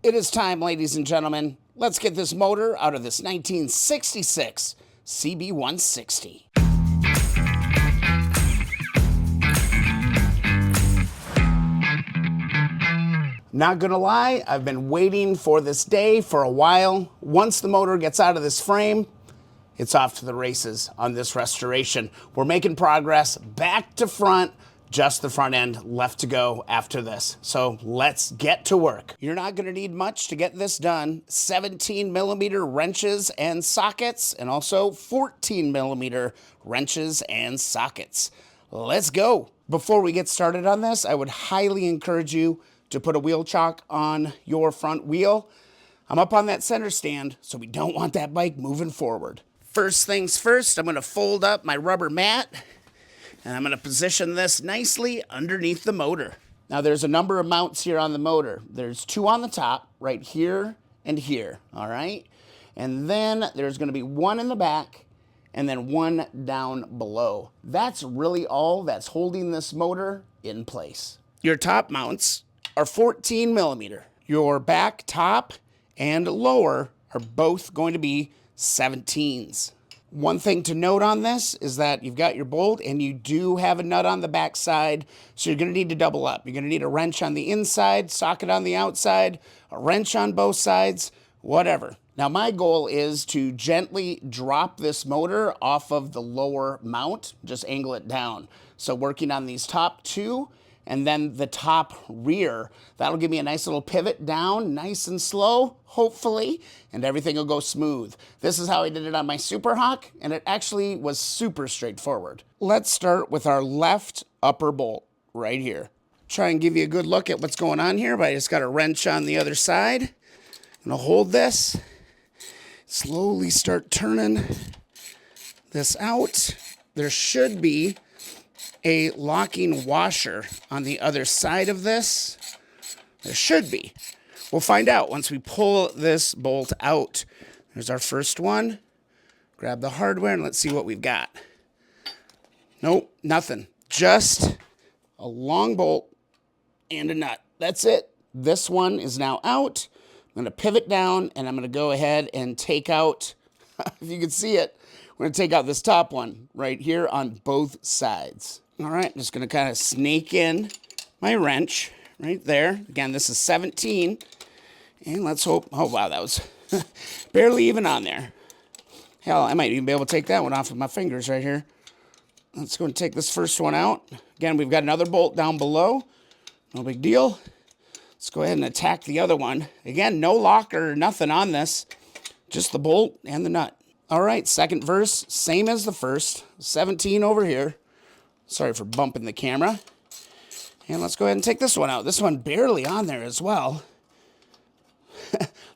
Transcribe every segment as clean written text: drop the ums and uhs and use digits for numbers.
It is time, ladies and gentlemen. Let's get this motor out of this 1966 CB160. Not gonna lie, I've been waiting for this day for a while. Once the motor gets out of this frame, it's off to the races on this restoration. We're making progress back to front, just the front end left to go after this. So let's get to work. You're not gonna need much to get this done. 17mm wrenches and sockets, and also 14mm wrenches and sockets. Let's go. Before we get started on this, I would highly encourage you to put a wheel chock on your front wheel. I'm up on that center stand, so we don't want that bike moving forward. First things first, I'm gonna fold up my rubber mat, and I'm gonna position this nicely underneath the motor. Now there's a number of mounts here on the motor. There's two on the top, right here and here, all right? And then there's gonna be one in the back, and then one down below. That's really all that's holding this motor in place. Your top mounts are 14mm. Your back top and lower are both going to be 17s. One thing to note on this is that you've got your bolt and you do have a nut on the back side, so you're gonna need to double up. You're gonna need a wrench on the inside, socket on the outside, a wrench on both sides, whatever. Now my goal is to gently drop this motor off of the lower mount, just angle it down. So working on these top two, and then the top rear. That'll give me a nice little pivot down, nice and slow, hopefully, and everything will go smooth. This is how I did it on my Super Hawk, and it actually was super straightforward. Let's start with our left upper bolt right here. Try and give you a good look at what's going on here, but I just got a wrench on the other side. I'm gonna hold this, slowly start turning this out. There should be a locking washer on the other side of this. There should be. We'll find out once we pull this bolt out. There's our first one. Grab the hardware and let's see what we've got. Nope, nothing. Just a long bolt and a nut. That's it. This one is now out. I'm gonna pivot down and I'm gonna go ahead and take out, if you can see it, we're gonna take out this top one right here on both sides. All right, just gonna kind of snake in my wrench right there. Again, this is 17, and let's hope, oh wow, that was barely even on there. Hell, I might even be able to take that one off of my fingers right here. Let's go and take this first one out. Again, we've got another bolt down below. No big deal. Let's go ahead and attack the other one. Again, no locker, nothing on this, just the bolt and the nut. All right, second verse, same as the first, 17 over here. Sorry for bumping the camera. And let's go ahead and take this one out. This one barely on there as well.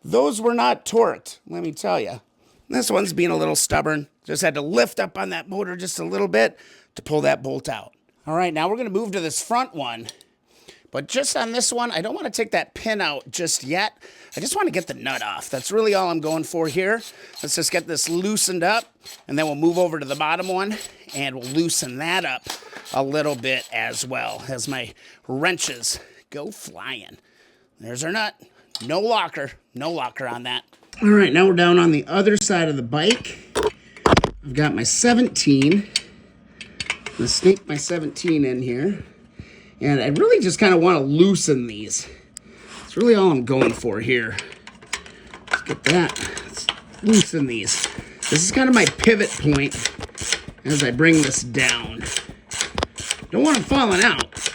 Those were not torqued, let me tell you. This one's being a little stubborn. Just had to lift up on that motor just a little bit to pull that bolt out. All right, now we're gonna move to this front one. But just on this one, I don't want to take that pin out just yet. I just want to get the nut off. That's really all I'm going for here. Let's just get this loosened up, and then we'll move over to the bottom one, and we'll loosen that up a little bit as well as my wrenches go flying. There's our nut. No locker on that. All right, now we're down on the other side of the bike. I've got my 17. I'm gonna snake my 17 in here. And I really just kind of want to loosen these. That's really all I'm going for here. Let's get that. Let's loosen these. This is kind of my pivot point as I bring this down. Don't want them falling out.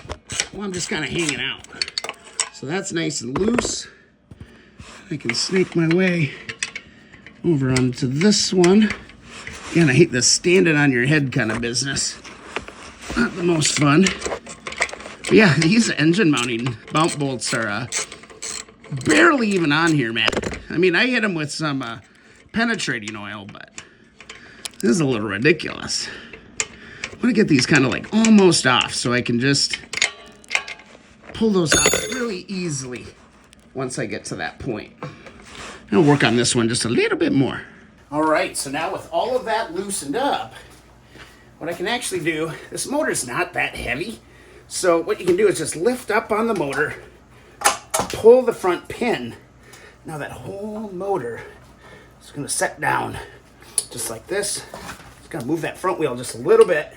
Well, I'm just kind of hanging out. So that's nice and loose. I can snake my way over onto this one. Again, I hate this standing on your head kind of business. Not the most fun. But yeah, these engine mounting bump bolts are barely even on here, man. I mean, I hit them with some penetrating oil, but this is a little ridiculous. I want to get these kind of like almost off so I can just pull those off really easily once I get to that point. I'll work on this one just a little bit more. All right, so now with all of that loosened up, what I can actually do, this motor's not that heavy. So what you can do is just lift up on the motor, pull the front pin Now that whole motor is going to set down just like this. Just going to move that front wheel just a little bit.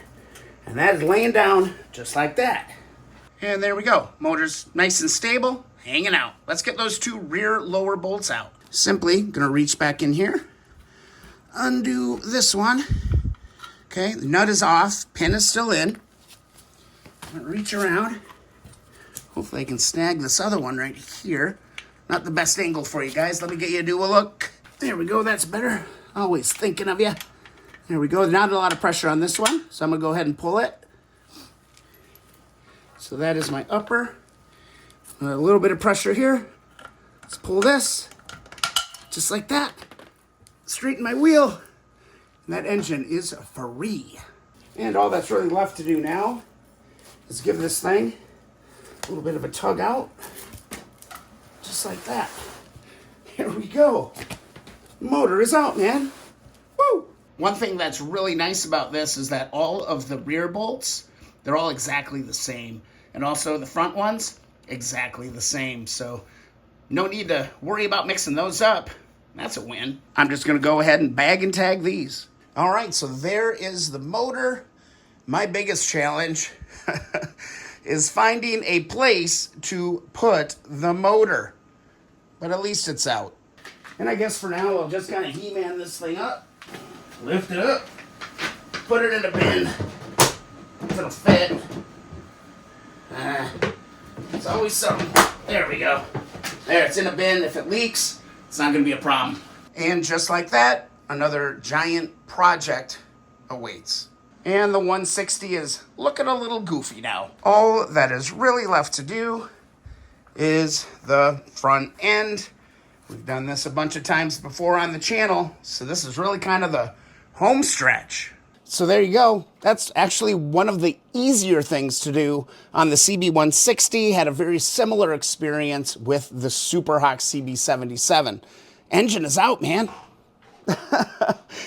And that is laying down just like that. And there we go. Motor's nice and stable, hanging out. Let's get those two rear lower bolts out. Simply going to reach back in here. Undo this one. Okay, the nut is off. Pin is still in. I'm going to reach around. Hopefully I can snag this other one right here. Not the best angle for you guys. Let me get you to do a look. There we go. That's better. Always thinking of you. There we go. Not a lot of pressure on this one, so I'm going to go ahead and pull it. So that is my upper. A little bit of pressure here. Let's pull this. Just like that. Straighten my wheel. And that engine is free. And all that's really left to do now is give this thing a little bit of a tug out. Just like that. Here we go. Motor is out, man. Woo! One thing that's really nice about this is that all of the rear bolts, they're all exactly the same. And also the front ones, exactly the same. So no need to worry about mixing those up. That's a win. I'm just going to go ahead and bag and tag these. All right, so there is the motor. My biggest challenge is finding a place to put the motor. But at least it's out. And I guess for now, I'll just kind of He-Man this thing up. Lift it up. Put it in a bin. It'll fit. It's always something. There we go. There, it's in a bin. If it leaks, it's not going to be a problem. And just like that, another giant project awaits. And the 160 is looking a little goofy now. All that is really left to do is the front end. We've done this a bunch of times before on the channel, so this is really kind of the home stretch. So there you go. That's actually one of the easier things to do on the CB160. Had a very similar experience with the Super Hawk CB77. Engine is out, man.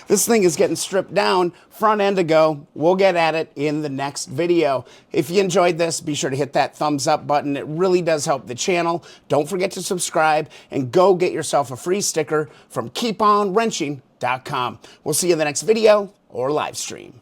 This thing is getting stripped down, front end to go. We'll get at it in the next video. If you enjoyed this, be sure to hit that thumbs up button. It really does help the channel. Don't forget to subscribe and go get yourself a free sticker from keeponwrenching.com. We'll see you in the next video or live stream.